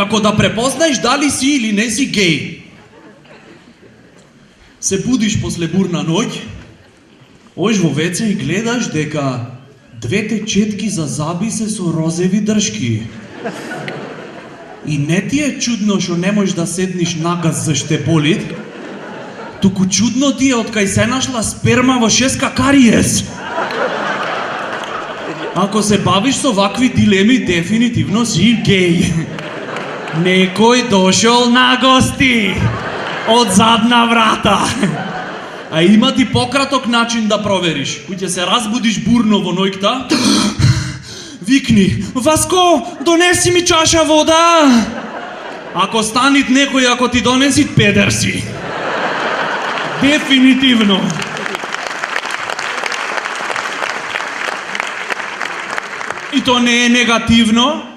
како да препознаеш дали си или не си геј. Се будиш после бурна ноќ, оиш во веце и гледаш дека двете четки за заби се со розеви дршки. И не ти е чудно што не можеш да седниш нагаз за штеполит, туку чудно ти е откај се нашла сперма во 6 кариес. Ако се бавиш со вакви дилеми, дефинитивно си геј. Некој дошол на гости од задна врата. А има ти пократок начин да провериш. Кој ќе се разбудиш бурно во ноќта, викни: Васко, донеси ми чаша вода. Ако станит некој, ако ти донеси, педер си. Дефинитивно. И то не е негативно,